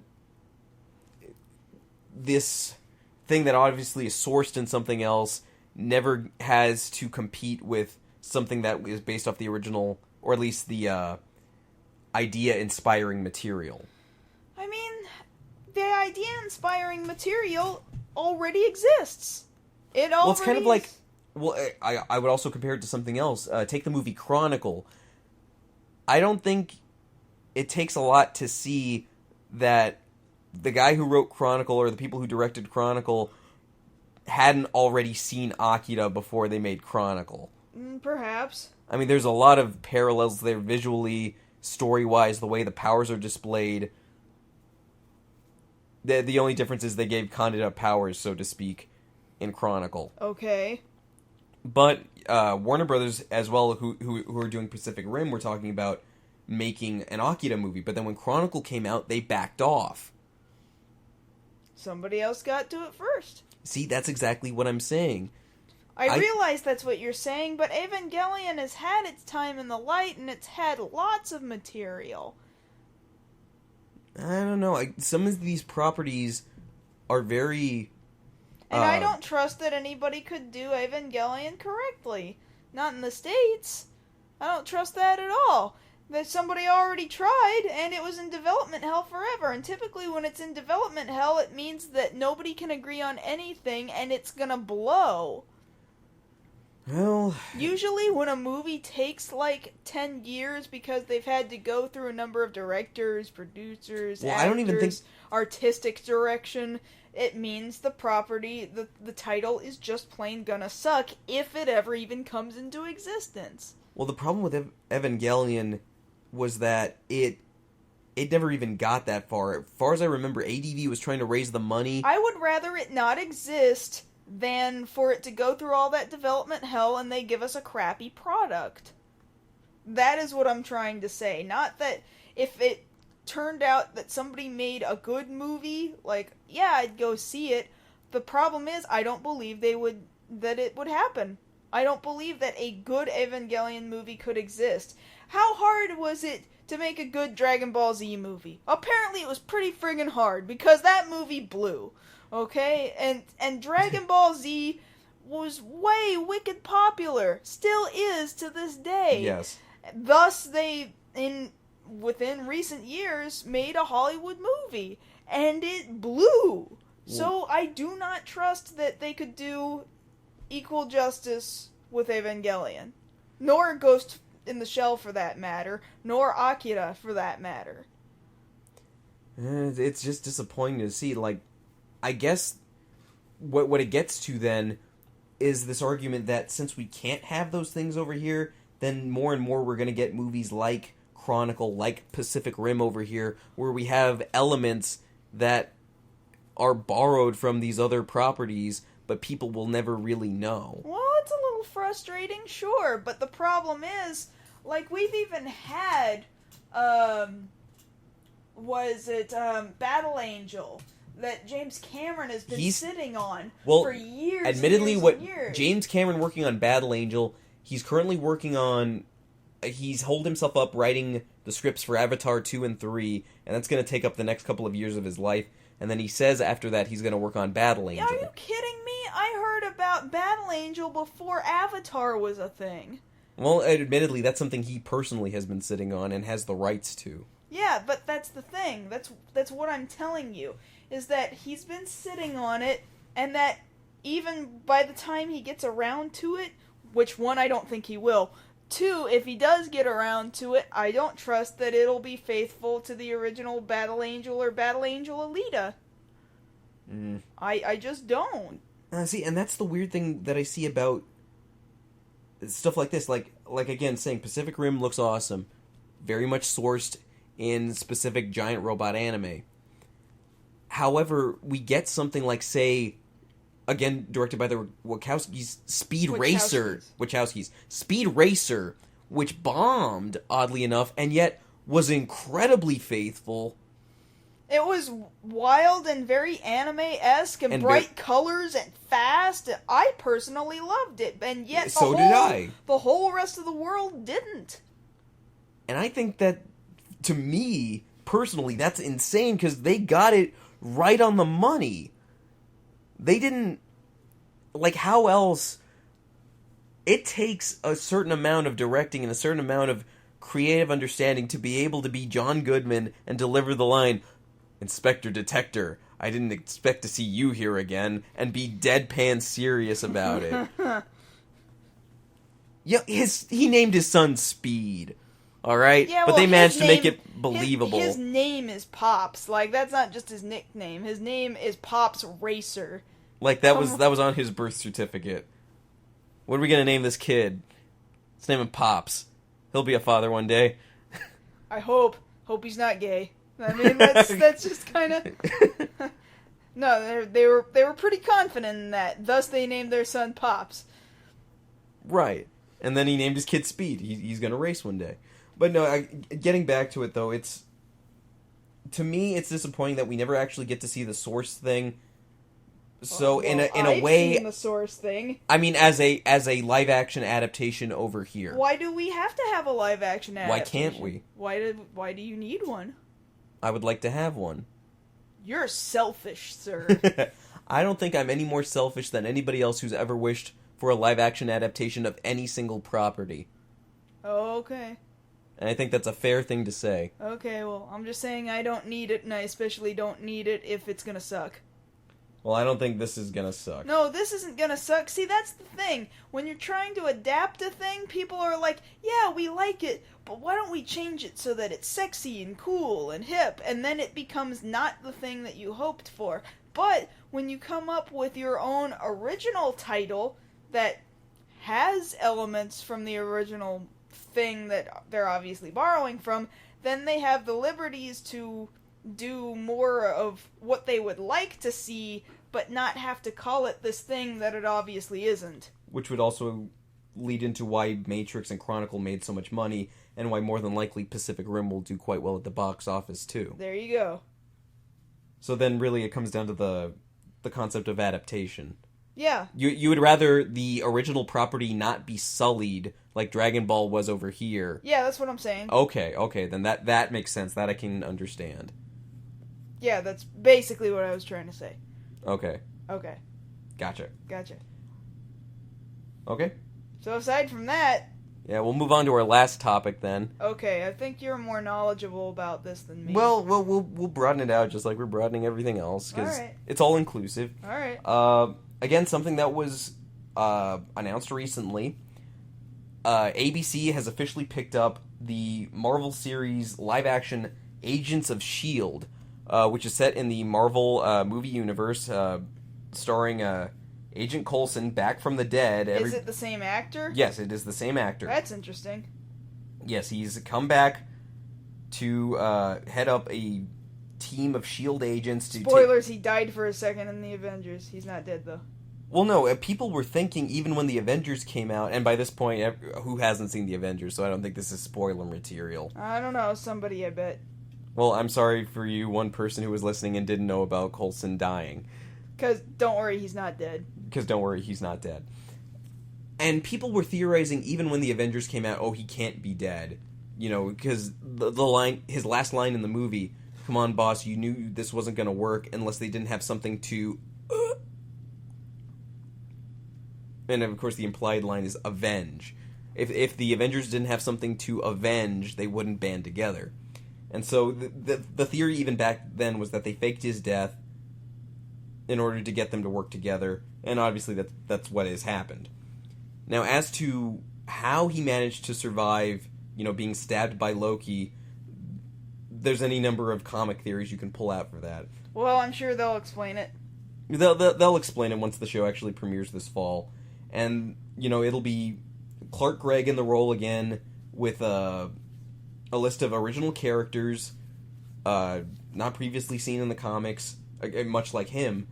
this thing that obviously is sourced in something else never has to compete with something that is based off the original, or at least the idea-inspiring material. I mean, the idea-inspiring material already exists. Well, it's kind of like... Well, I would also compare it to something else. Take the movie Chronicle. I don't think it takes a lot to see that the guy who wrote Chronicle or the people who directed Chronicle hadn't already seen Akira before they made Chronicle. Perhaps. I mean, there's a lot of parallels there visually, story-wise, the way the powers are displayed. The only difference is they gave Candida powers, so to speak, in Chronicle. Okay. But Warner Brothers, as well, who are doing Pacific Rim, were talking about making an Akira movie. But then when Chronicle came out, they backed off. Somebody else got to it first. See, that's exactly what I'm saying. I realize that's what you're saying, but Evangelion has had its time in the light, and it's had lots of material. I don't know. Some of these properties are very... And I don't trust that anybody could do Evangelion correctly. Not in the States. I don't trust that at all. That somebody already tried, and it was in development hell forever. And typically when it's in development hell, it means that nobody can agree on anything, and it's gonna blow. Well... Usually when a movie takes like 10 years because they've had to go through a number of directors, producers, actors, I don't even think... artistic direction, it means the property, the title is just plain gonna suck if it ever even comes into existence. Well, the problem with Evangelion was that it never even got that far. As far as I remember, ADV was trying to raise the money. I would rather it not exist than for it to go through all that development hell and they give us a crappy product. That is what I'm trying to say. Not that if it turned out that somebody made a good movie, like, yeah, I'd go see it. The problem is, I don't believe that it would happen. I don't believe that a good Evangelion movie could exist. How hard was it to make a good Dragon Ball Z movie? Apparently it was pretty friggin' hard, because that movie blew. Okay? And Dragon Ball Z was way wicked popular. Still is to this day. Yes. Thus, they, within recent years, made a Hollywood movie. And it blew. So I do not trust that they could do equal justice with Evangelion. Nor Ghost in the Shell for that matter. Nor Akira for that matter. It's just disappointing to see. Like, I guess what it gets to then is this argument that since we can't have those things over here, then more and more we're going to get movies like Chronicle, like Pacific Rim over here, where we have elements that are borrowed from these other properties, but people will never really know. Well, it's a little frustrating, sure, but the problem is, like, we've even had, Battle Angel, that James Cameron has been sitting on for years. Admittedly, and years. James Cameron working on Battle Angel, he's currently working on. He's holed himself up writing the scripts for Avatar 2 and 3, and that's going to take up the next couple of years of his life. And then he says after that he's going to work on Battle Angel. Are you kidding me? I heard about Battle Angel before Avatar was a thing. Well, admittedly, that's something he personally has been sitting on and has the rights to. Yeah, but that's the thing. That's what I'm telling you, is that he's been sitting on it, and that even by the time he gets around to it, which one, I don't think he will. Two, if he does get around to it, I don't trust that it'll be faithful to the original Battle Angel or Battle Angel Alita. I just don't. See, and that's the weird thing that I see about stuff like this. Like again, saying Pacific Rim looks awesome. Very much sourced in specific giant robot anime. However, we get something like, say, again, directed by the Wachowskis, Speed Racer, which bombed, oddly enough, and yet was incredibly faithful. It was wild and very anime-esque and bright colors and fast. I personally loved it, and yet the whole rest of the world didn't. And I think that, to me, personally, that's insane, because they got it right on the money. They didn't... Like, how else... It takes a certain amount of directing and a certain amount of creative understanding to be able to be John Goodman and deliver the line, "Inspector Detector, I didn't expect to see you here again," and be deadpan serious about it. Yeah, he named his son Speed. Alright? Yeah, but they managed to make it believable. His name is Pops. Like, that's not just his nickname. His name is Pops Racer. Like, that was on his birth certificate. What are we gonna name this kid? Let's name him Pops. He'll be a father one day. I hope. Hope he's not gay. I mean, that's just kind of... No, they were pretty confident in that. Thus, they named their son Pops. Right. And then he named his kid Speed. He's gonna race one day. But no, getting back to it, though, to me, it's disappointing that we never actually get to see the Source thing. So in a way, seen the Source thing. I mean, as a live action adaptation over here. Why do we have to have a live action adaptation? Why can't we? Why do you need one? I would like to have one. You're selfish, sir. I don't think I'm any more selfish than anybody else who's ever wished for a live action adaptation of any single property. Okay. And I think that's a fair thing to say. Okay, well, I'm just saying I don't need it, and I especially don't need it if it's gonna suck. Well, I don't think this is gonna suck. No, this isn't gonna suck. See, that's the thing. When you're trying to adapt a thing, people are like, yeah, we like it, but why don't we change it so that it's sexy and cool and hip, and then it becomes not the thing that you hoped for. But when you come up with your own original title that has elements from the original thing that they're obviously borrowing from, then they have the liberties to do more of what they would like to see, but not have to call it this thing that it obviously isn't. Which would also lead into why Matrix and Chronicle made so much money, and why more than likely Pacific Rim will do quite well at the box office too. There you go. So then really it comes down to the concept of adaptation. Yeah. You would rather the original property not be sullied like Dragon Ball was over here. Yeah, that's what I'm saying. Okay, then that makes sense. That I can understand. Yeah, that's basically what I was trying to say. Okay. Gotcha. Okay. So aside from that... Yeah, we'll move on to our last topic then. Okay, I think you're more knowledgeable about this than me. Well, we'll broaden it out just like we're broadening everything else, because it's all inclusive. Alright. Again, something that was announced recently. ABC has officially picked up the Marvel series live-action Agents of S.H.I.E.L.D. which is set in the Marvel movie universe, starring Agent Coulson back from the dead. Is it the same actor? Yes, it is the same actor. That's interesting. Yes, he's come back to head up a team of S.H.I.E.L.D. agents to... Spoilers, he died for a second in the Avengers. He's not dead, though. Well, no, people were thinking, even when the Avengers came out, and by this point, who hasn't seen the Avengers, so I don't think this is spoiler material. I don't know, somebody, I bet. Well, I'm sorry for you, one person who was listening and didn't know about Coulson dying. Because, don't worry, he's not dead. Because, don't worry, he's not dead. And people were theorizing, even when the Avengers came out, oh, he can't be dead. You know, because his last line in the movie, come on, boss, you knew this wasn't going to work unless they didn't have something to... And, of course, the implied line is avenge. If the Avengers didn't have something to avenge, they wouldn't band together. And so the theory even back then was that they faked his death in order to get them to work together, and obviously that's what has happened. Now, as to how he managed to survive, you know, being stabbed by Loki, there's any number of comic theories you can pull out for that. Well, I'm sure they'll explain it. They'll explain it once the show actually premieres this fall. And, you know, it'll be Clark Gregg in the role again with a list of original characters not previously seen in the comics, much like him.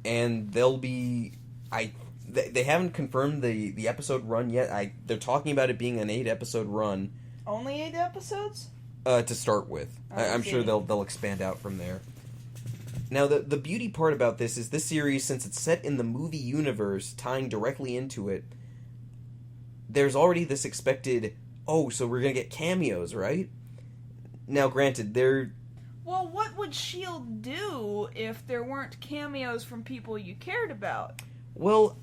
And they'll be... They haven't confirmed the episode run yet. They're talking about it being an 8-episode run. Only 8 episodes? To start with. I'm sure they'll expand out from there. Now, the beauty part about this is this series, since it's set in the movie universe, tying directly into it, there's already this expected, oh, so we're going to get cameos, right? Now, granted, Well, what would S.H.I.E.L.D. do if there weren't cameos from people you cared about? Well,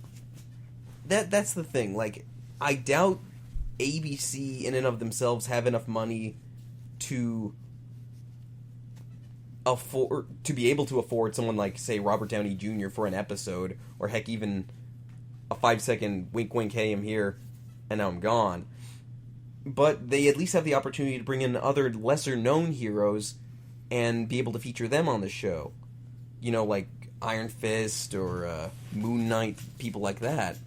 that's the thing. Like, I doubt ABC in and of themselves have enough money to be able to afford someone like, say, Robert Downey Jr. for an episode, or heck, even a 5-second wink wink, hey, I'm here, and now I'm gone. But they at least have the opportunity to bring in other lesser known heroes and be able to feature them on the show. You know, like Iron Fist or Moon Knight, people like that.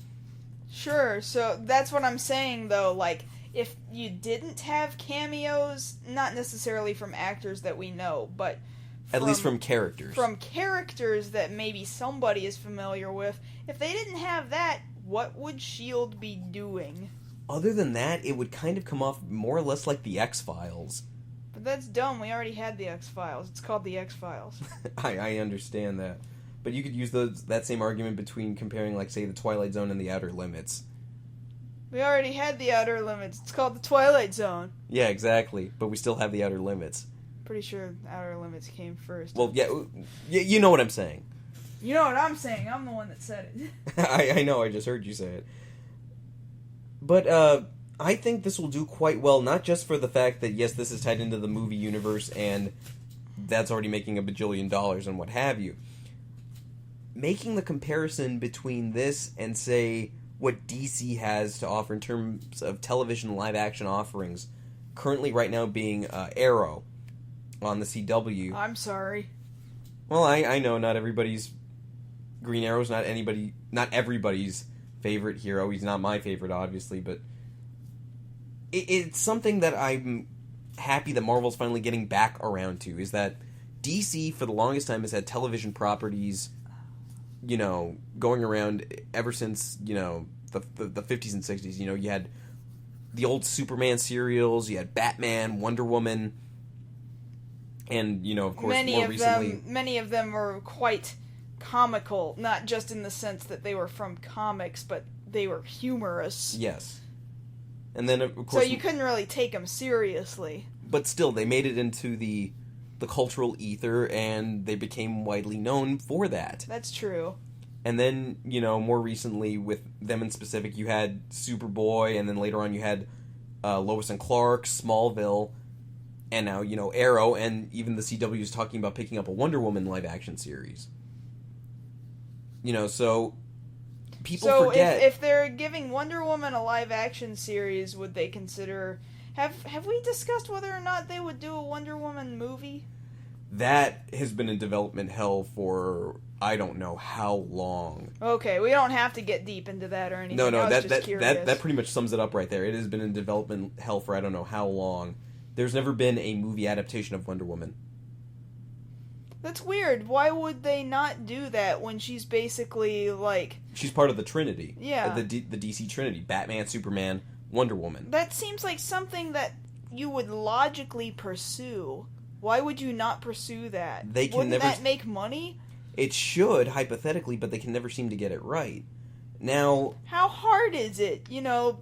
Sure, so that's what I'm saying, though, like, if you didn't have cameos, not necessarily from actors that we know, but... At least from characters. From characters that maybe somebody is familiar with. If they didn't have that, what would S.H.I.E.L.D. be doing? Other than that, it would kind of come off more or less like the X-Files. But that's dumb. We already had the X-Files. It's called the X-Files. I understand that. But you could use that same argument between comparing, like, say, the Twilight Zone and the Outer Limits. We already had the Outer Limits. It's called the Twilight Zone. Yeah, exactly. But we still have the Outer Limits. Pretty sure Outer Limits came first. Well, yeah, you know what I'm saying. You know what I'm saying. I'm the one that said it. I know, I just heard you say it. But, I think this will do quite well, not just for the fact that, yes, this is tied into the movie universe, and that's already making $1 bajillion and what have you. Making the comparison between this and, say, what DC has to offer in terms of television live-action offerings, currently right now being Arrow on the CW. I'm sorry. Well, I know not everybody's... Green Arrow's not everybody's favorite hero. He's not my favorite, obviously, but... It's something that I'm happy that Marvel's finally getting back around to, is that DC, for the longest time, has had television properties, you know, going around ever since, you know, the 50s and 60s. You know, you had the old Superman serials, you had Batman, Wonder Woman, and, you know, of course, more recently... Many of them were quite comical, not just in the sense that they were from comics, but they were humorous. Yes. And then, of course... So you couldn't really take them seriously. But still, they made it into the cultural ether, and they became widely known for that. That's true. And then, you know, more recently, with them in specific, you had Superboy, and then later on you had Lois and Clark, Smallville, and now, you know, Arrow, and even the CW is talking about picking up a Wonder Woman live-action series. You know, so... People forget. If they're giving Wonder Woman a live-action series, would they consider... Have we discussed whether or not they would do a Wonder Woman movie? that has been in development hell for I don't know how long. Okay, we don't have to get deep into that or anything. No, I was that just that, curious. that pretty much sums it up right there. It has been in development hell for I don't know how long. There's never been a movie adaptation of Wonder Woman. That's weird. Why would they not do that when she's basically like... She's part of the Trinity. Yeah. The DC Trinity. Batman, Superman, Wonder Woman. That seems like something that you would logically pursue. Why would you not pursue that? Wouldn't that make money? It should, hypothetically, but they can never seem to get it right. Now... How hard is it? You know,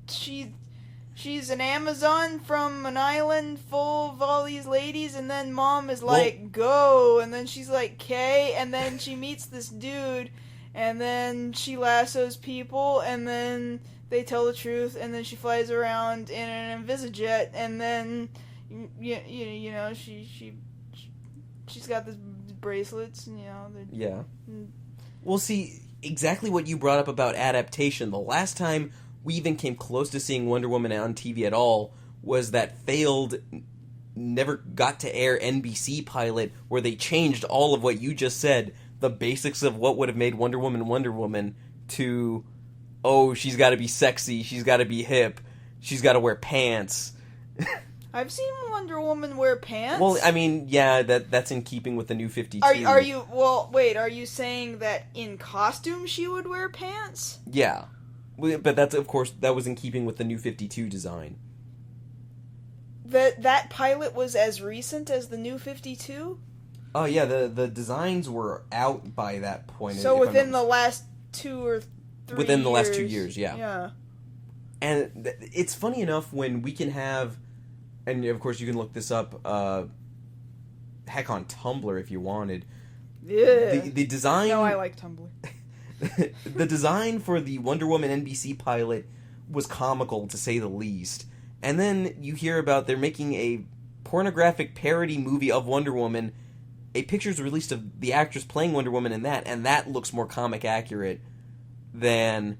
she's an Amazon from an island full of all these ladies, and then mom is like, go, and then she's like, okay, and then she meets this dude, and then she lassos people, and then they tell the truth, and then she flies around in an Invisijet, and then, you know, she's got this bracelets, you know. Yeah. Well, see, exactly what you brought up about adaptation. The last time we even came close to seeing Wonder Woman on TV at all was that failed, never got to air NBC pilot where they changed all of what you just said, the basics of what would have made Wonder Woman, to, oh, she's got to be sexy, she's got to be hip, she's got to wear pants. I've seen Wonder Woman wear pants. Well, I mean, yeah, that's in keeping with the New 52. Are you saying that in costume she would wear pants? Yeah. But that's, of course, that was in keeping with the New 52 design. That pilot was as recent as the New 52? Oh, yeah, the designs were out by that point. So within the last 2 or 3 Within years. the last 2 years, yeah. Yeah. And it's funny enough when we can have, and of course you can look this up, heck, on Tumblr if you wanted. Yeah. The design... No, I like Tumblr. The design for the Wonder Woman NBC pilot was comical, to say the least. And then you hear about they're making a pornographic parody movie of Wonder Woman. A picture's released of the actress playing Wonder Woman in that, and that looks more comic accurate than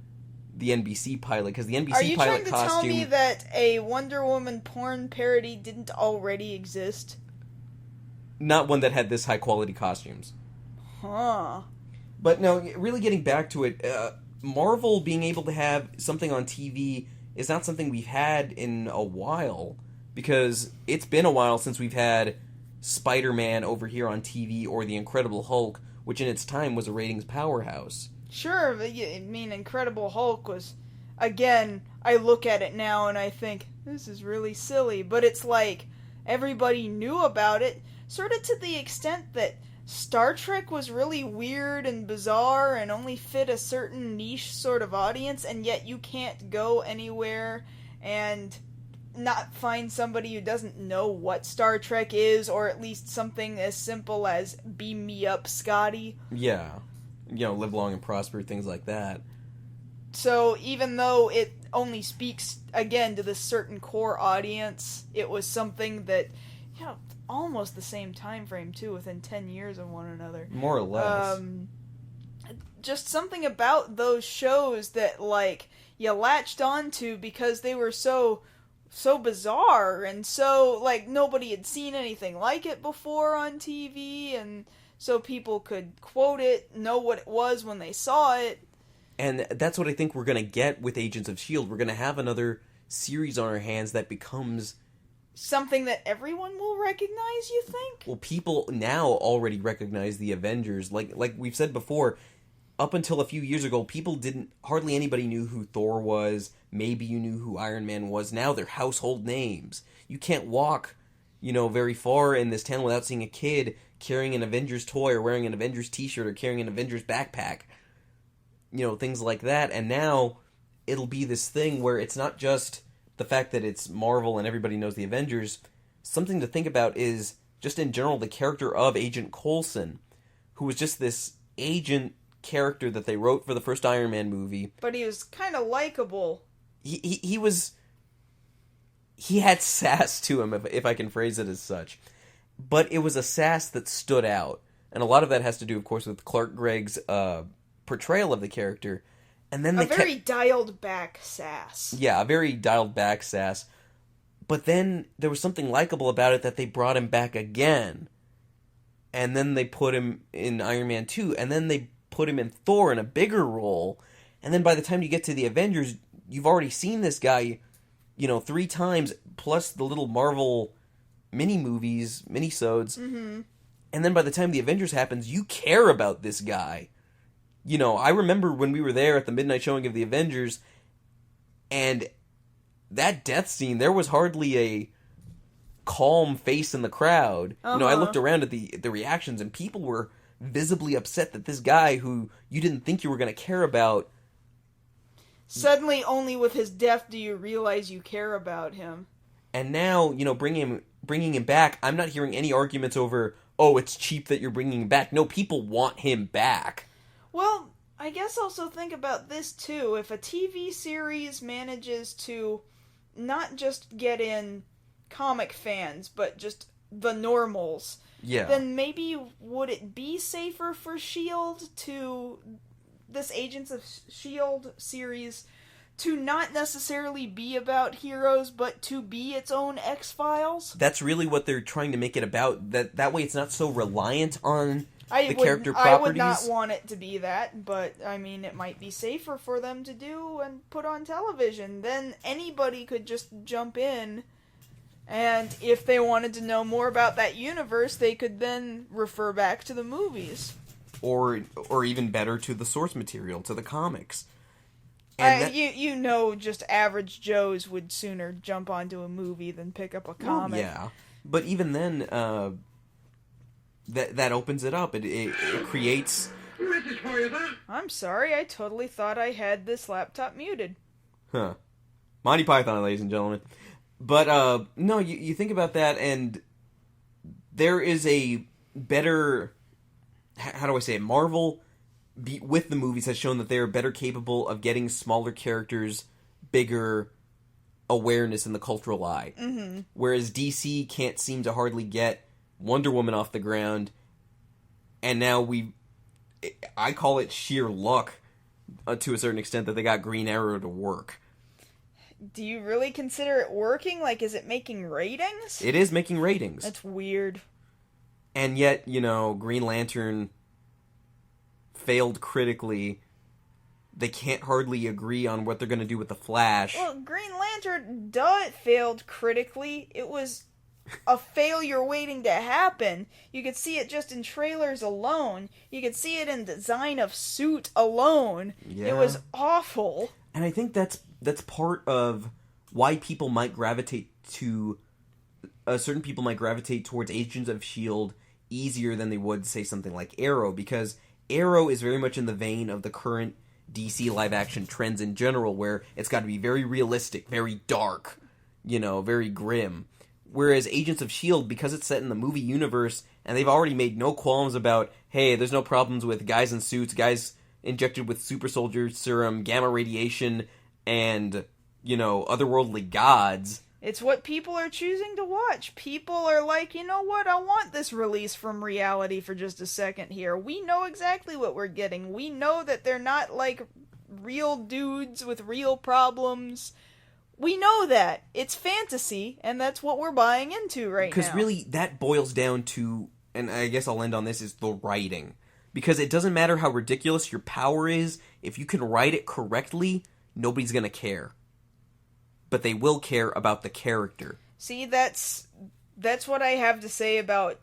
the NBC pilot, because the NBC pilot costume... Are you trying to tell me that a Wonder Woman porn parody didn't already exist? Not one that had this high-quality costumes. Huh. But no, really getting back to it, Marvel being able to have something on TV is not something we've had in a while, because it's been a while since we've had Spider-Man over here on TV, or the Incredible Hulk, which in its time was a ratings powerhouse. Sure, I mean, Incredible Hulk was, again, I look at it now and I think, this is really silly, but it's like, everybody knew about it, sort of to the extent that Star Trek was really weird and bizarre and only fit a certain niche sort of audience, and yet you can't go anywhere and not find somebody who doesn't know what Star Trek is, or at least something as simple as beam me up, Scotty. Yeah. You know, live long and prosper, things like that. So even though it only speaks, again, to this certain core audience, it was something that, you know, almost the same time frame too, within 10 years of one another, more or less. Just something about those shows that like you latched onto because they were so bizarre, and so like nobody had seen anything like it before on TV, and so people could quote it, know what it was when they saw it. And that's what I think we're going to get with Agents of S.H.I.E.L.D. We're going to have another series on our hands that becomes something that everyone will recognize, you think? Well, people now already recognize the Avengers. Like we've said before, up until a few years ago, hardly anybody knew who Thor was. Maybe you knew who Iron Man was. Now they're household names. You can't walk, very far in this town without seeing a kid carrying an Avengers toy, or wearing an Avengers t-shirt, or carrying an Avengers backpack. Things like that. And now it'll be this thing where it's not just the fact that it's Marvel and everybody knows the Avengers. Something to think about is, just in general, the character of Agent Coulson, who was just this agent character that they wrote for the first Iron Man movie. But he was kind of likable. He had sass to him, if I can phrase it as such. But it was a sass that stood out. And a lot of that has to do, of course, with Clark Gregg's portrayal of the character. And then very dialed back sass. Yeah, a very dialed back sass. But then there was something likable about it that they brought him back again. and then they put him in Iron Man 2, and then they put him in Thor in a bigger role, and then by the time you get to the Avengers, you've already seen this guy, 3 times, plus the little Marvel minisodes, and then by the time the Avengers happens, you care about this guy. I remember when we were there at the midnight showing of the Avengers, and that death scene, there was hardly a calm face in the crowd. I looked around at the reactions, and people were visibly upset that this guy who you didn't think you were going to care about, suddenly only with his death do you realize you care about him. And now, bringing him back, I'm not hearing any arguments over, oh, it's cheap that you're bringing him back. No, people want him back. Well, I guess also think about this too. If a TV series manages to not just get in comic fans, but just the normals, then maybe would it be safer for S.H.I.E.L.D. to this Agents of S.H.I.E.L.D. series to not necessarily be about heroes, but to be its own X-Files? That's really what they're trying to make it about. That way it's not so reliant on character properties. I would not want it to be that, but, it might be safer for them to do and put on television. Then anybody could just jump in, and if they wanted to know more about that universe, they could then refer back to the movies. Or even better, to the source material, to the comics. Just average Joes would sooner jump onto a movie than pick up a comic. Yeah, but even then, that opens it up. It creates... I'm sorry, I totally thought I had this laptop muted. Huh. Monty Python, ladies and gentlemen. But, no, you think about that, and there is a better... How do I say it? Marvel, with the movies, has shown that they are better capable of getting smaller characters bigger awareness in the cultural eye. Mm-hmm. Whereas DC can't seem to hardly get Wonder Woman off the ground, and now I call it sheer luck, to a certain extent, that they got Green Arrow to work. Do you really consider it working? Like, is it making ratings? It is making ratings. That's weird. And yet, Green Lantern failed critically. They can't hardly agree on what they're going to do with the Flash. Well, Green Lantern, it failed critically. It was a failure waiting to happen. You could see it just in trailers alone. You could see it in design of suit alone. Yeah. It was awful. And I think that's part of why people might gravitate to... certain people might gravitate towards Agents of S.H.I.E.L.D. easier than they would, say, something like Arrow, because Arrow is very much in the vein of the current DC live-action trends in general, where it's got to be very realistic, very dark, very grim. Whereas Agents of S.H.I.E.L.D., because it's set in the movie universe, and they've already made no qualms about, hey, there's no problems with guys in suits, guys injected with super soldier serum, gamma radiation, and, otherworldly gods... It's what people are choosing to watch. People are like, you know what, I want this release from reality for just a second here. We know exactly what we're getting. We know that they're not, like, real dudes with real problems. We know that. It's fantasy, and that's what we're buying into right now. Because really, that boils down to, and I guess I'll end on this, is the writing. Because it doesn't matter how ridiculous your power is, if you can write it correctly, nobody's gonna care. But they will care about the character. See, that's what I have to say about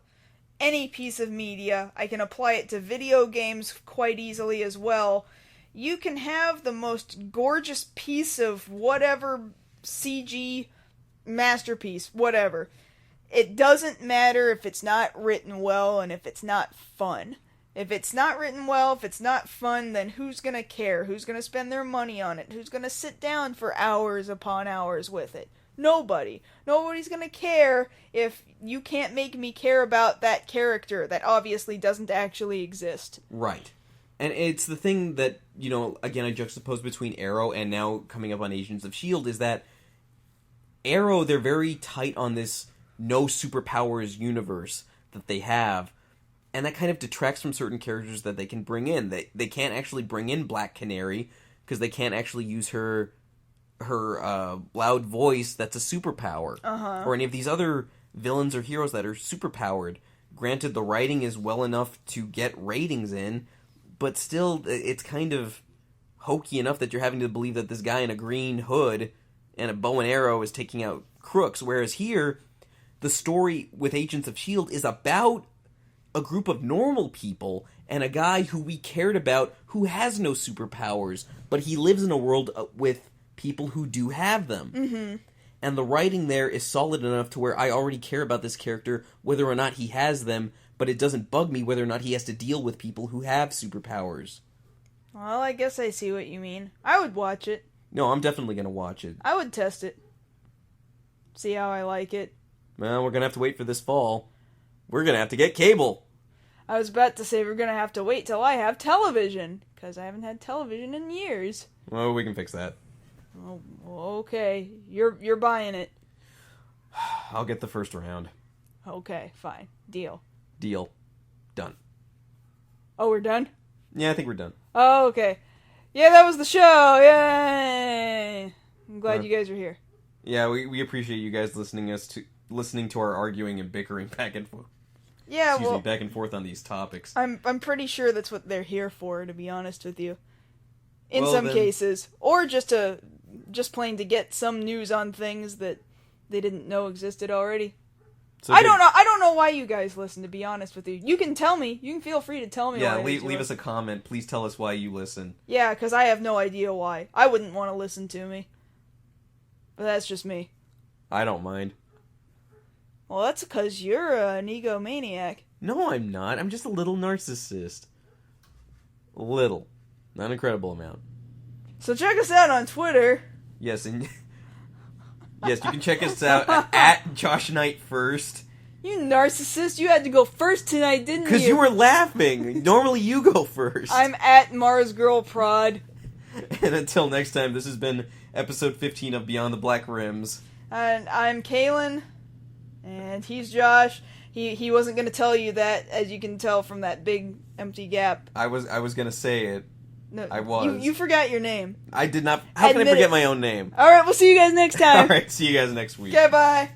any piece of media. I can apply it to video games quite easily as well. You can have the most gorgeous piece of whatever CG masterpiece, whatever. It doesn't matter if it's not written well and if it's not fun. If it's not written well, if it's not fun, then who's going to care? Who's going to spend their money on it? Who's going to sit down for hours upon hours with it? Nobody. Nobody's going to care if you can't make me care about that character that obviously doesn't actually exist. Right. And it's the thing that, again, I juxtapose between Arrow and now coming up on Agents of S.H.I.E.L.D. is that Arrow, they're very tight on this no superpowers universe that they have. And that kind of detracts from certain characters that they can bring in. They can't actually bring in Black Canary because they can't actually use her loud voice that's a superpower. Uh-huh. Or any of these other villains or heroes that are superpowered Granted, the writing is well enough to get ratings in, but still, it's kind of hokey enough that you're having to believe that this guy in a green hood and a bow and arrow is taking out crooks, whereas here, the story with Agents of S.H.I.E.L.D. is about a group of normal people and a guy who we cared about who has no superpowers, but he lives in a world with people who do have them. Mm-hmm. And the writing there is solid enough to where I already care about this character, whether or not he has them, but it doesn't bug me whether or not he has to deal with people who have superpowers. Well, I guess I see what you mean. I would watch it. No, I'm definitely going to watch it. I would test it. See how I like it. Well, we're going to have to wait for this fall. We're going to have to get cable. I was about to say we're going to have to wait till I have television, because I haven't had television in years. Well, we can fix that. Oh, okay. You're buying it. I'll get the first round. Okay, fine. Deal. Deal. Done. Oh, we're done? Yeah, I think we're done. Oh, okay. Yeah, that was the show. Yay! I'm glad you guys are here. Yeah, we appreciate you guys listening to our arguing and bickering back and forth. Yeah, Back and forth on these topics. I'm pretty sure that's what they're here for, to be honest with you. In some cases, or just plain to get some news on things that they didn't know existed already. So I don't know why you guys listen, to be honest with you. You can tell me. You can feel free to tell me. Yeah, leave us a comment. Please tell us why you listen. Yeah, because I have no idea why. I wouldn't want to listen to me. But that's just me. I don't mind. Well, that's because you're an egomaniac. No, I'm not. I'm just a little narcissist. Little. Not an incredible amount. So check us out on Twitter. Yes, and yes, you can check us out at Josh Knight First. You narcissist! You had to go first tonight, didn't you? Because you were laughing. Normally you go first. I'm at Mars Girl Prod. And until next time, this has been episode 15 of Beyond the Black Rims. And I'm Kalen, and he's Josh. He wasn't going to tell you that, as you can tell from that big empty gap. I was going to say it. No, I was. You forgot your name. I did not. How can I forget my own name? All right, we'll see you guys next time. All right, see you guys next week. Okay, bye.